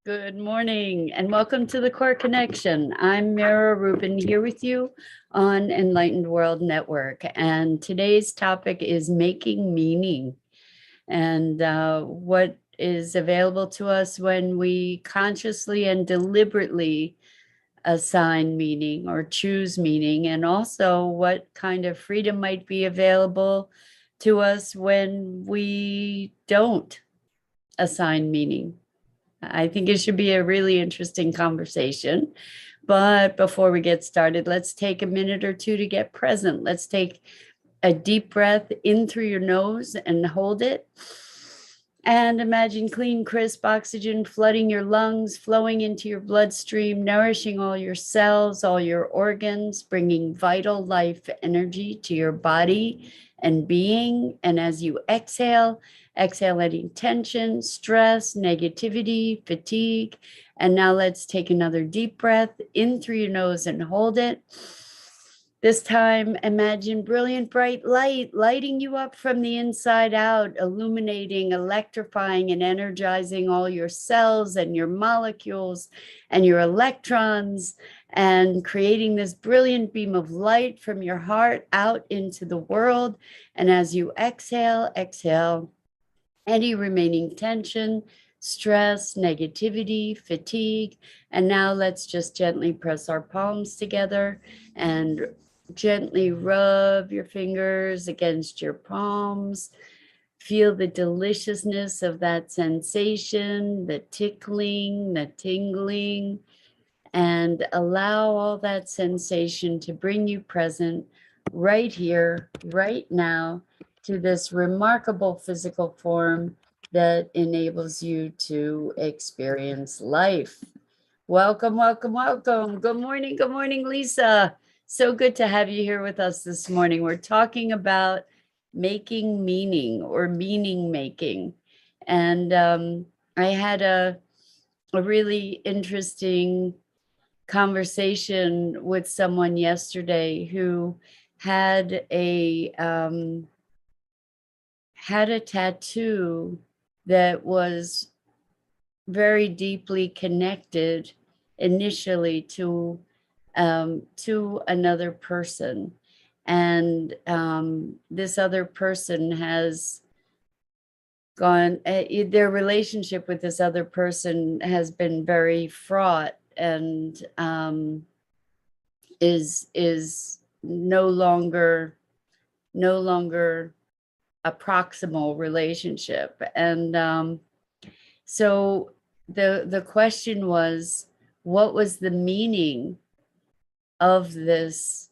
Good morning and welcome to the Core Connection. I'm Mira Rubin here with you on Enlightened World Network. And today's topic is making meaning and what is available to us when we consciously and deliberately assign meaning or choose meaning, and also what kind of freedom might be available to us when we don't assign meaning. I think it should be a really interesting conversation. But before we get started, let's take a minute or two to get present. Let's take a deep breath in through your nose and hold it. And imagine clean, crisp oxygen flooding your lungs, flowing into your bloodstream, nourishing all your cells, all your organs, bringing vital life energy to your body and being. And as you exhale any tension, stress, negativity, fatigue. And now let's take another deep breath in through your nose and hold it. This time, imagine brilliant bright light lighting you up from the inside out, illuminating, electrifying, and energizing all your cells and your molecules and your electrons, and creating this brilliant beam of light from your heart out into the world. And as you exhale any remaining tension, stress, negativity, fatigue. And now let's just gently press our palms together and gently rub your fingers against your palms. Feel the deliciousness of that sensation, the tickling, the tingling, and allow all that sensation to bring you present right here, right now, to this remarkable physical form that enables you to experience life. Welcome, welcome, welcome. Good morning, Lisa. So good to have you here with us this morning. We're talking about making meaning or meaning making. And I had a really interesting conversation with someone yesterday who had a tattoo that was very deeply connected initially to another person, and this other person has gone. Their relationship with this other person has been very fraught and is no longer a proximal relationship. And so the question was, what was the meaning of this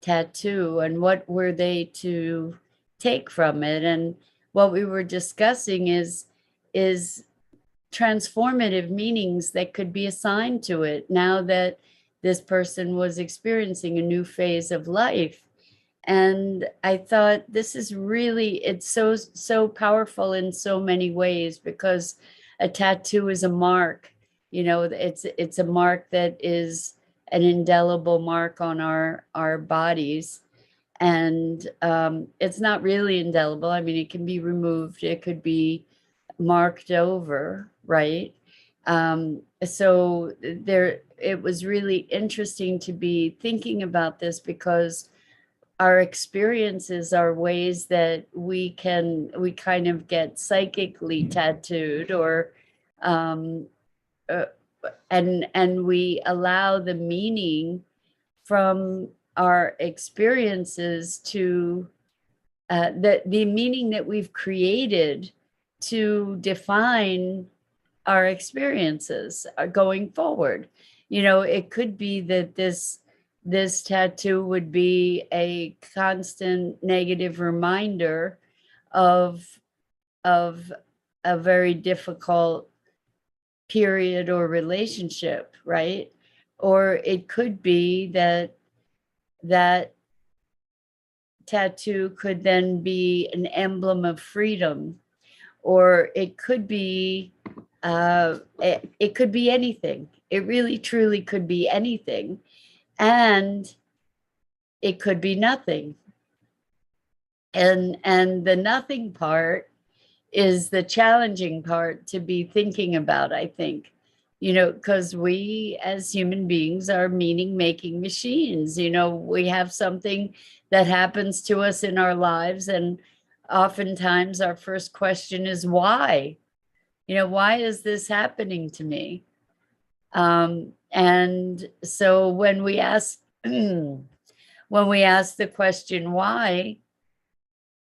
tattoo and what were they to take from it? And what we were discussing is transformative meanings that could be assigned to it now that this person was experiencing a new phase of life. And I thought, this is really, it's so powerful in so many ways, because a tattoo is a mark. It's a mark that is an indelible mark on our bodies. And it's not really indelible. I mean, it can be removed, it could be marked over, right? So it was really interesting to be thinking about this, because our experiences are ways that we kind of get psychically tattooed, or um, uh, and we allow the meaning from our experiences to the meaning that we've created to define our experiences going forward. It could be that this tattoo would be a constant negative reminder of of a very difficult period or relationship, right? Or it could be that tattoo could then be an emblem of freedom, or it could be it could be anything. It really truly could be anything, and it could be nothing. And the nothing part is the challenging part to be thinking about, I think. because we as human beings are meaning making machines. We have something that happens to us in our lives, and oftentimes our first question is why? Why is this happening to me? And so when we ask when we ask the question why,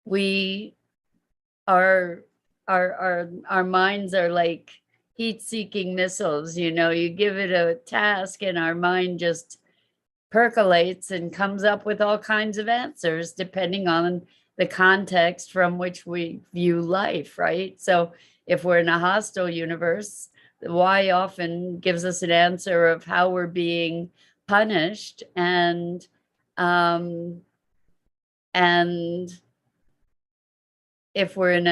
we our our minds are like heat-seeking missiles. You give it a task and our mind just percolates and comes up with all kinds of answers depending on the context from which we view life, right? So if we're in a hostile universe, the why often gives us an answer of how we're being punished, um and if we're in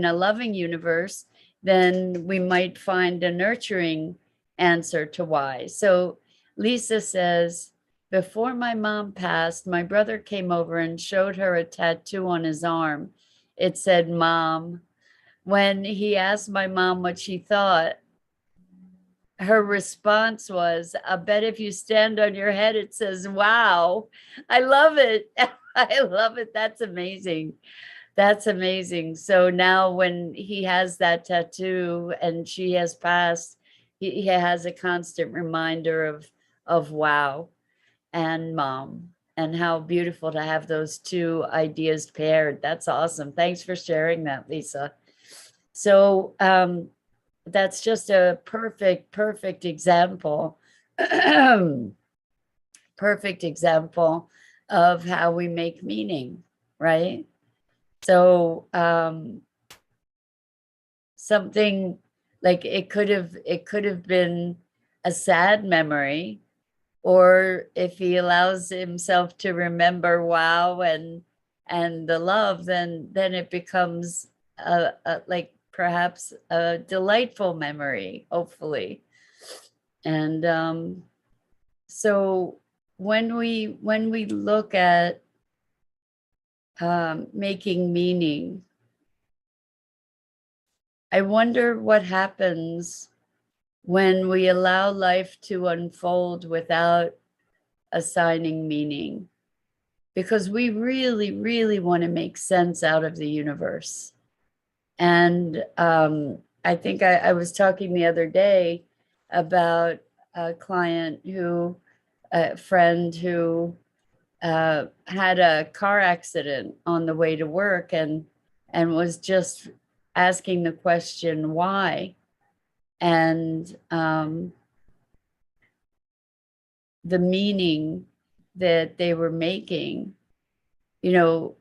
a loving universe, then we might find a nurturing answer to why. So Lisa says, before my mom passed, my brother came over and showed her a tattoo on his arm. It said, Mom. When he asked my mom what she thought, her response was, I bet if you stand on your head, it says, wow. I love it. I love it. That's amazing. That's amazing. So now when he has that tattoo and she has passed, he has a constant reminder of wow and mom, and how beautiful to have those two ideas paired. That's awesome. Thanks for sharing that, Lisa. So that's just a perfect example, perfect example of how we make meaning, right? So something like it could have been a sad memory, or if he allows himself to remember wow and the love, then it becomes like perhaps a delightful memory, hopefully. And so when we look at making meaning, I wonder what happens when we allow life to unfold without assigning meaning, because we really want to make sense out of the universe. And I think I was talking the other day about a client a friend who had a car accident on the way to work, and was just asking the question why. And the meaning that they were making, you know,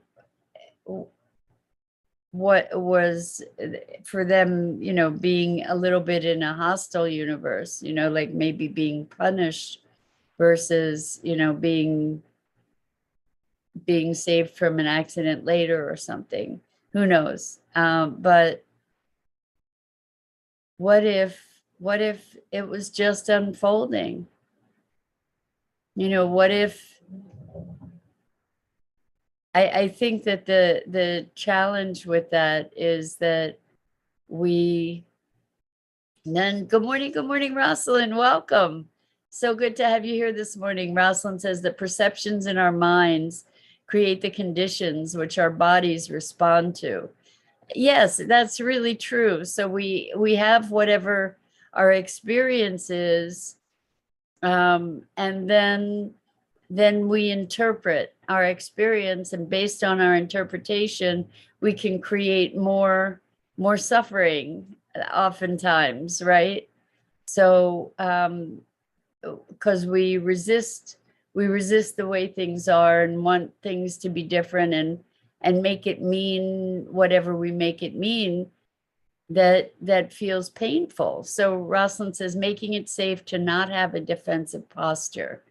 what was for them, being a little bit in a hostile universe, like maybe being punished versus, being saved from an accident later or something. Who knows? But what if it was just unfolding? What if I think that the challenge with that is that we then good morning, Rosalind. Welcome. So good to have you here this morning. Rosalind says that perceptions in our minds create the conditions which our bodies respond to. Yes, that's really true. So we have whatever our experience is, and then we interpret our experience, and based on our interpretation, we can create more suffering oftentimes, right? So because we resist the way things are and want things to be different, and make it mean whatever we make it mean, that feels painful. So Rosalind says making it safe to not have a defensive posture.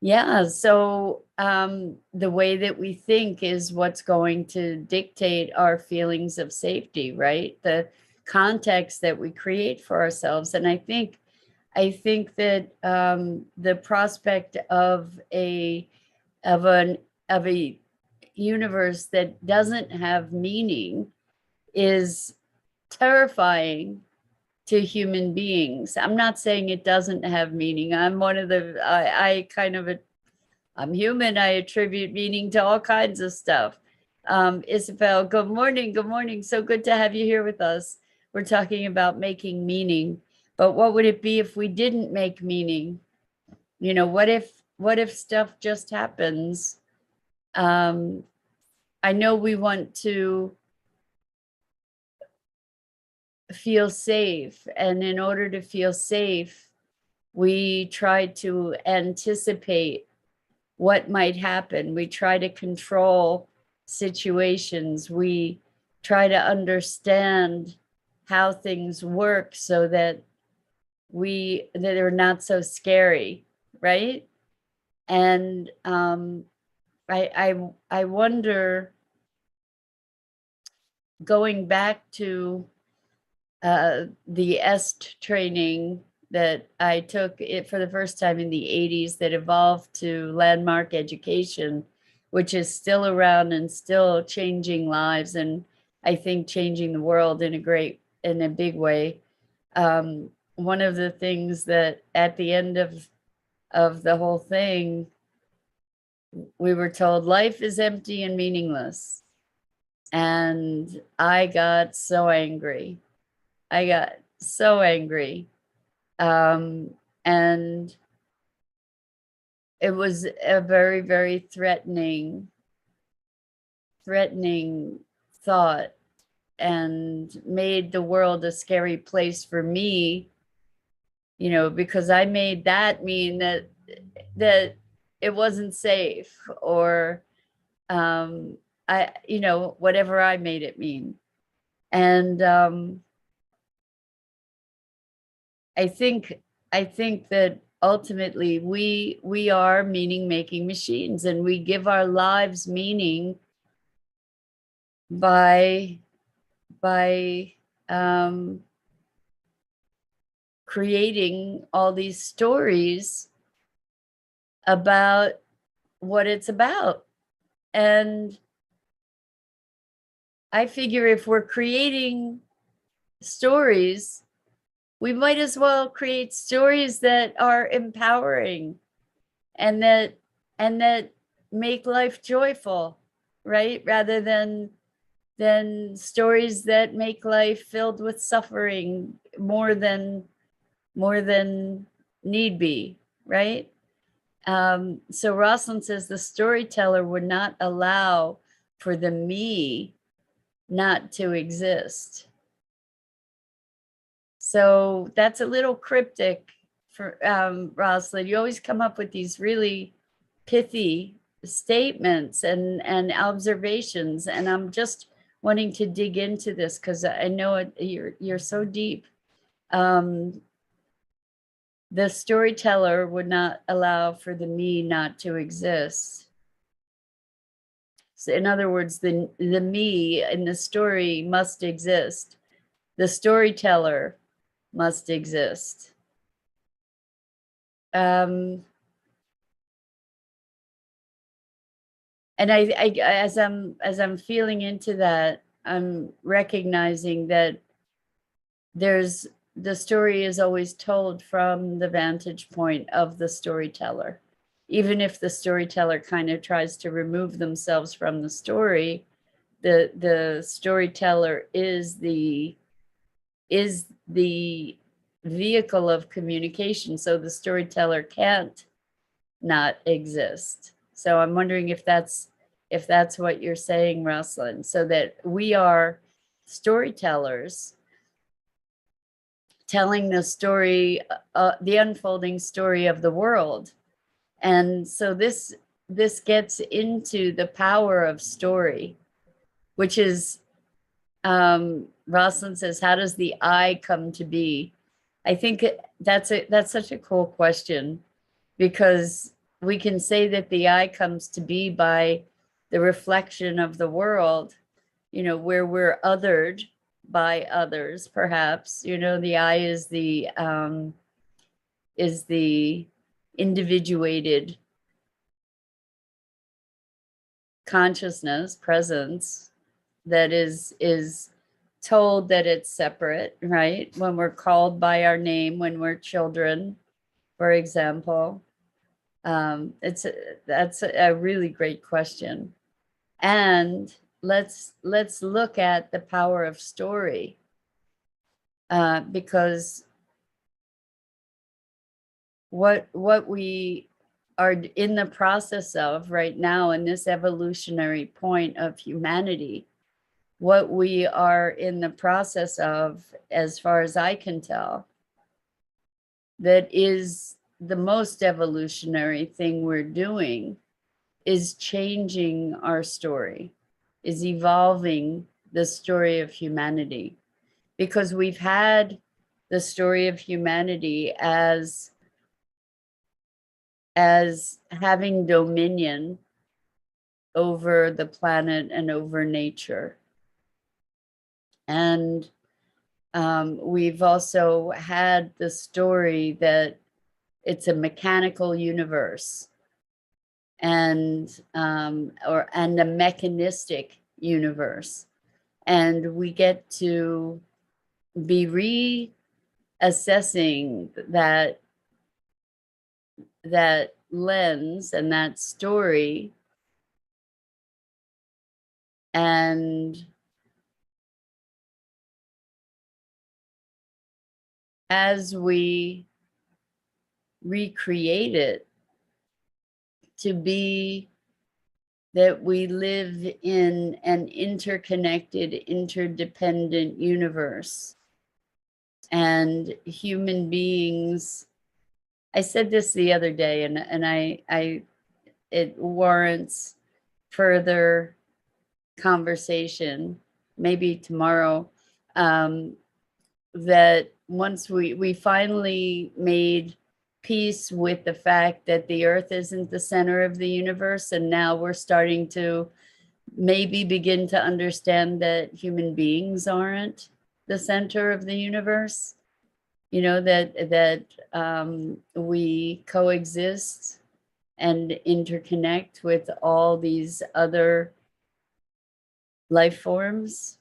Yeah, so the way that we think is what's going to dictate our feelings of safety, right? The context that we create for ourselves. And I think that the prospect of a universe that doesn't have meaning is terrifying to human beings. I'm not saying it doesn't have meaning. I'm one of the, I'm human. I attribute meaning to all kinds of stuff. Isabel, good morning. Good morning. So good to have you here with us. We're talking about making meaning, but what would it be if we didn't make meaning? You know, what if stuff just happens? I know we want to feel safe, and in order to feel safe, we try to anticipate what might happen. We try to control situations. We try to understand how things work so that they're not so scary, right? And I wonder, going back to the EST training that I took it for the first time in the 80s, that evolved to landmark education, which is still around and still changing lives, and I think changing the world in a big way. One of the things that at the end of the whole thing, we were told life is empty and meaningless. And I got so angry. I got so angry. And it was a very, very threatening thought, and made the world a scary place for me, you know, because I made that mean that it wasn't safe, or you know, whatever I made it mean. And I think that ultimately we are meaning making machines, and we give our lives meaning by um, creating all these stories about what it's about. And I figure if we're creating stories, we might as well create stories that are empowering, and that make life joyful, right? Rather than stories that make life filled with suffering more than need be, right? So Rosalind says the storyteller would not allow for the me not to exist. So that's a little cryptic for Rosalind. You always come up with these really pithy statements and observations, and I'm just wanting to dig into this because I know you're so deep. The storyteller would not allow for the me not to exist. So in other words, the me in the story must exist. The storyteller must exist. And I as I'm feeling into that, I'm recognizing that the story is always told from the vantage point of the storyteller. Even if the storyteller kind of tries to remove themselves from the story, the storyteller is the vehicle of communication. So the storyteller can't not exist. So I'm wondering if that's what you're saying, Rosalind, so that we are storytellers telling the story, the unfolding story of the world. And so this gets into the power of story, which is, Rosalind says, how does the I come to be? I think that's such a cool question, because we can say that the I comes to be by the reflection of the world, you know, where we're othered by others, perhaps. You know, the I is the individuated consciousness, presence that is told that it's separate, right? When we're called by our name, when we're children, for example. That's a really great question. And let's look at the power of story, because what we are in the process of right now in this evolutionary point of humanity, what we are in the process of, as far as I can tell, that is the most evolutionary thing we're doing, is changing our story, is evolving the story of humanity. Because we've had the story of humanity as having dominion over the planet and over nature. And we've also had the story that it's a mechanical universe, and and a mechanistic universe, and we get to be reassessing that lens and that story, and as we recreate it to be that we live in an interconnected, interdependent universe, and human beings. I said this the other day, and I it warrants further conversation, maybe tomorrow. That once we finally made peace with the fact that the earth isn't the center of the universe, and now we're starting to maybe begin to understand that human beings aren't the center of the universe, you know, that we coexist and interconnect with all these other life forms.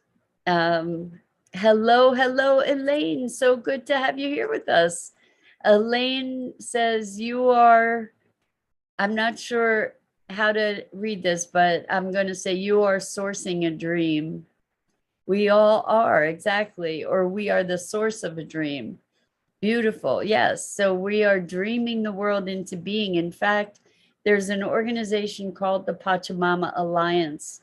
Hello, Elaine. So good to have you here with us. Elaine says you are, I'm not sure how to read this, but I'm going to say you are sourcing a dream. We all are, exactly. Or we are the source of a dream. Beautiful. Yes. So we are dreaming the world into being. In fact, there's an organization called the Pachamama Alliance,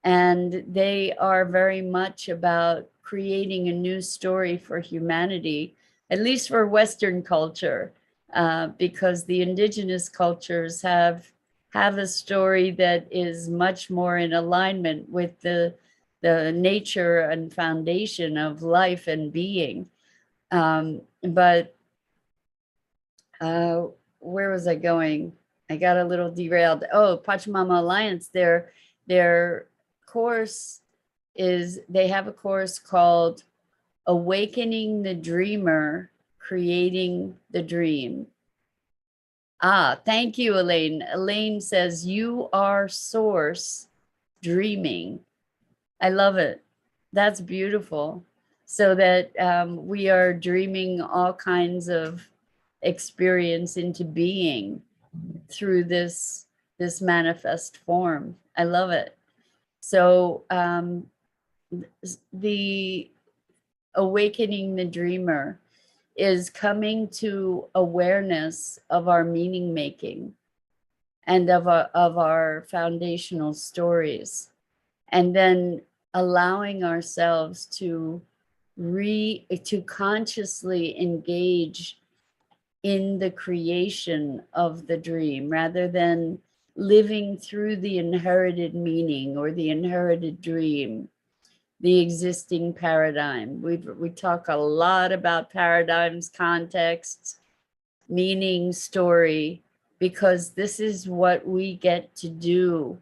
and they are very much about creating a new story for humanity, at least for Western culture, because the indigenous cultures have a story that is much more in alignment with the nature and foundation of life and being. But where was I going? I got a little derailed. Oh, Pachamama Alliance, their course is, they have a course called Awakening the Dreamer, Creating the Dream. Ah, thank you, Elaine. Elaine says, you are source dreaming. I love it. That's beautiful. So that we are dreaming all kinds of experience into being through this manifest form. I love it. So the awakening the dreamer is coming to awareness of our meaning making and of our foundational stories, and then allowing ourselves to consciously engage in the creation of the dream, rather than living through the inherited meaning or the inherited dream, the existing paradigm. We talk a lot about paradigms, contexts, meaning, story, because this is what we get to do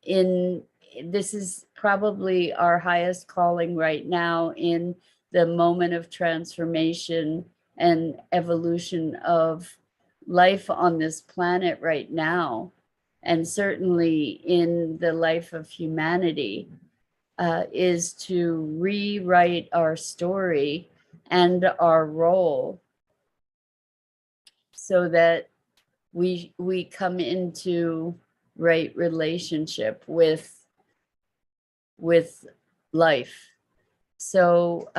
in, this is probably our highest calling right now in the moment of transformation and evolution of life on this planet right now, and certainly in the life of humanity, is to rewrite our story and our role so that we come into right relationship with life. So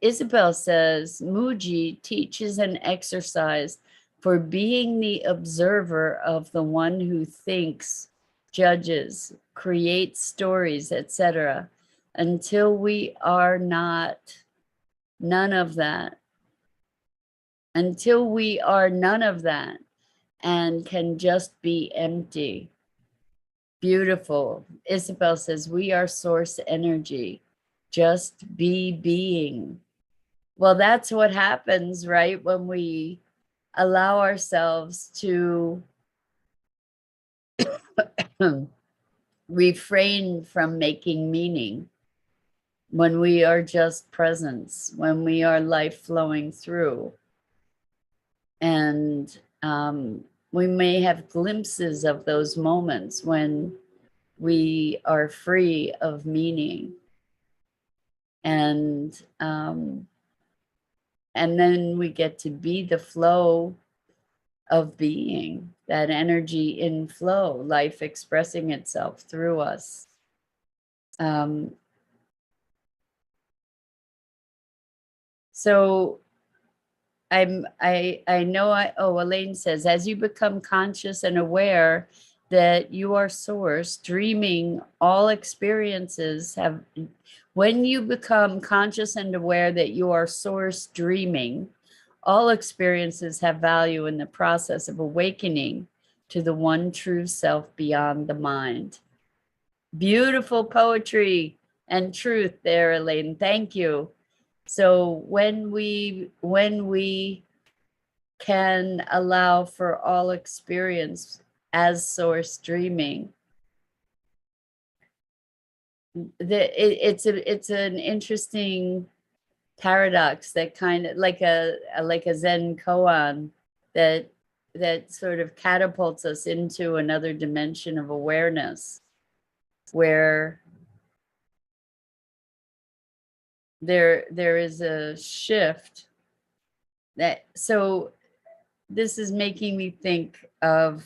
Isabel says, Muji teaches an exercise for being the observer of the one who thinks, judges, creates stories, etc., until we are not none of that. Until we are none of that and can just be empty. Beautiful. Isabel says, we are source energy. Just be being. Well, that's what happens, right? When we allow ourselves to refrain from making meaning, when we are just presence, when we are life flowing through. And we may have glimpses of those moments when we are free of meaning. And then we get to be the flow of being, that energy in flow, life expressing itself through us. So I know Elaine says, as you become conscious and aware that you are source, dreaming, all experiences have, when you become conscious and aware that you are source dreaming, all experiences have value in the process of awakening to the one true self beyond the mind. Beautiful poetry and truth there, Elaine. Thank you. So when we can allow for all experience as source dreaming, it's an interesting paradox that kind of like a Zen koan that sort of catapults us into another dimension of awareness where there is a shift that, so this is making me think of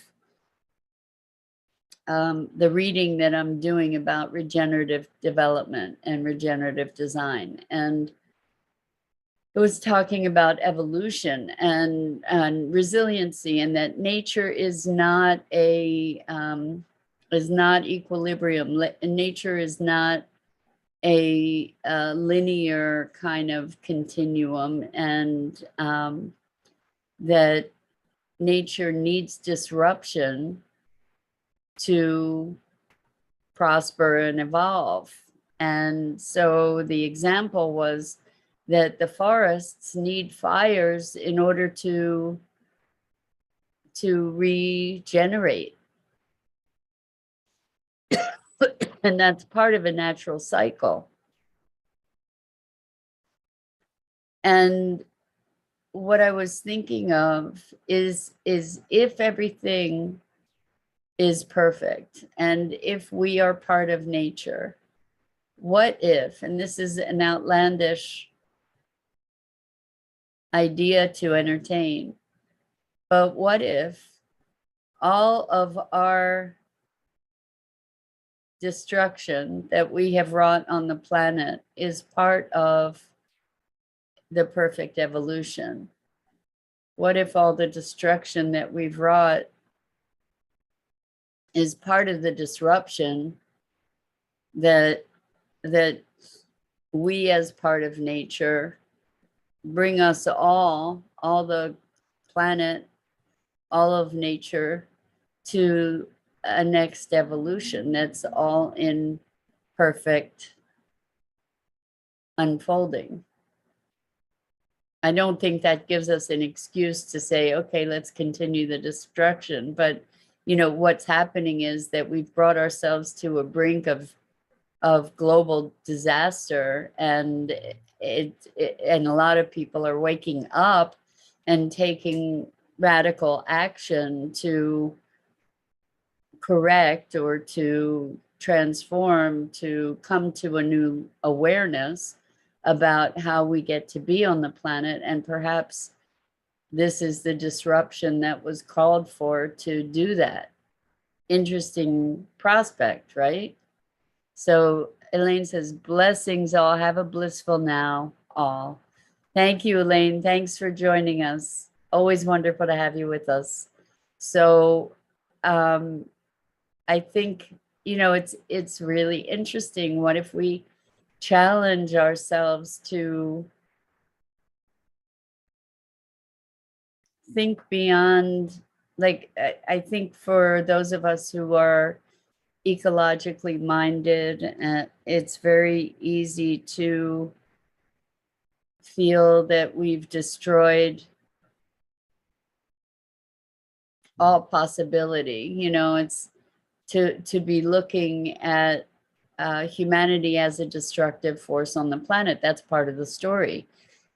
the reading that I'm doing about regenerative development and regenerative design. And it was talking about evolution and resiliency, and that nature is not equilibrium. Nature is not a linear kind of continuum, and that nature needs disruption to prosper and evolve. And so the example was that the forests need fires in order to regenerate. And that's part of a natural cycle. And what I was thinking of is if everything is perfect and if we are part of nature, what if, and this is an outlandish idea to entertain, but what if all of our destruction that we have wrought on the planet is part of the perfect evolution? What if all the destruction that we've wrought is part of the disruption that we as part of nature bring us all the planet, all of nature, to a next evolution that's all in perfect unfolding? I don't think that gives us an excuse to say, okay, let's continue the destruction. But, you know, what's happening is that we've brought ourselves to a brink of global disaster, and and a lot of people are waking up and taking radical action to correct or to transform, to come to a new awareness about how we get to be on the planet. And perhaps this is the disruption that was called for to do that. Interesting prospect, right? So Elaine says, blessings all. Have a blissful now, all. Thank you, Elaine. Thanks for joining us. Always wonderful to have you with us. So I think, it's really interesting. What if we challenge ourselves to think beyond, like, I think for those of us who are ecologically minded, it's very easy to feel that we've destroyed all possibility. It's to be looking at humanity as a destructive force on the planet. That's part of the story.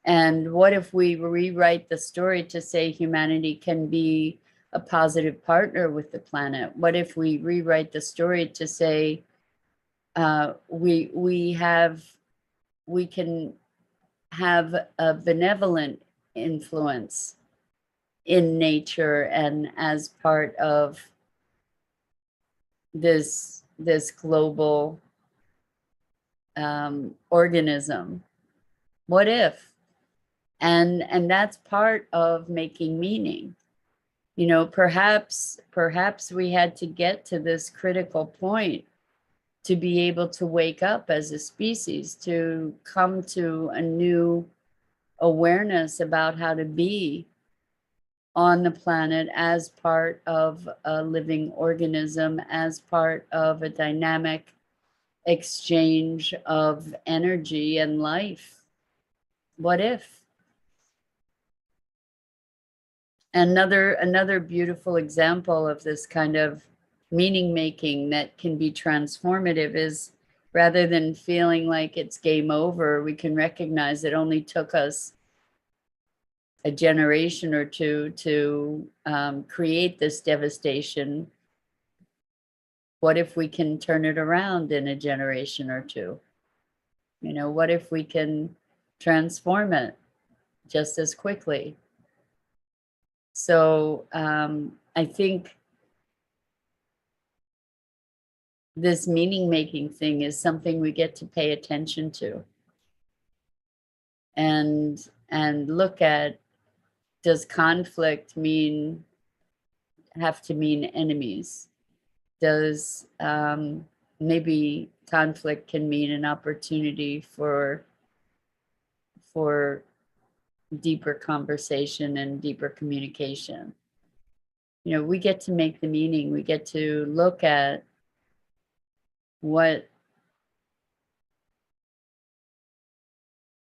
And what if we rewrite the story to say humanity can be a positive partner with the planet? What if we rewrite the story to say we can have a benevolent influence in nature and as part of this global organism? What if? And that's part of making meaning. Perhaps we had to get to this critical point to be able to wake up as a species, to come to a new awareness about how to be on the planet as part of a living organism, as part of a dynamic exchange of energy and life. What if? Another beautiful example of this kind of meaning making that can be transformative is, rather than feeling like it's game over, we can recognize it only took us a generation or two to create this devastation. What if we can turn it around in a generation or two? What if we can transform it just as quickly? So I think this meaning making thing is something we get to pay attention to and look at. Does conflict have to mean enemies? Does maybe conflict can mean an opportunity for deeper conversation and deeper communication? We get to make the meaning. We get to look at what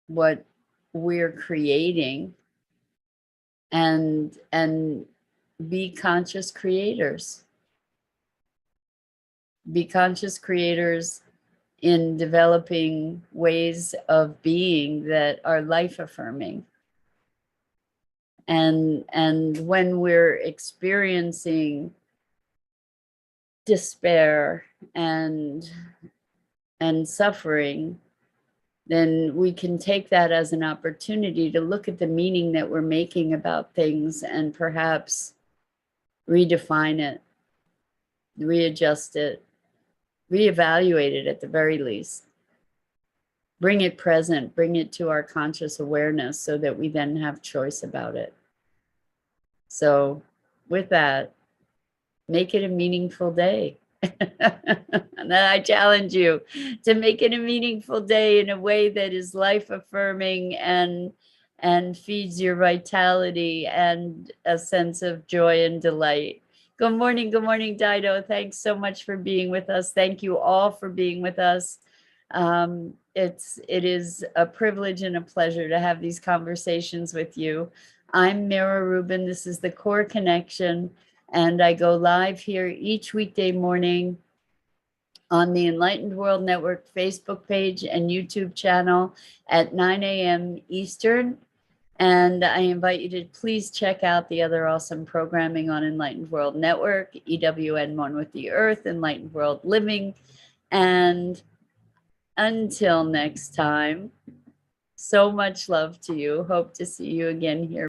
we're creating and be conscious creators. Be conscious creators in developing ways of being that are life affirming. And when we're experiencing despair and suffering, then we can take that as an opportunity to look at the meaning that we're making about things and perhaps redefine it, readjust it, reevaluate it at the very least. Bring it present, bring it to our conscious awareness so that we then have choice about it. So with that, make it a meaningful day. And then I challenge you to make it a meaningful day in a way that is life affirming and feeds your vitality and a sense of joy and delight. Good morning, Dido. Thanks so much for being with us. Thank you all for being with us. It is a privilege and a pleasure to have these conversations with you. I'm Mira Rubin. This is the Core Connection, and I go live here each weekday morning on the Enlightened World Network Facebook page and YouTube channel at 9 a.m. Eastern. And I invite you to please check out the other awesome programming on Enlightened World Network, EWN One with the Earth, Enlightened World Living, And until next time, so much love to you. Hope to see you again here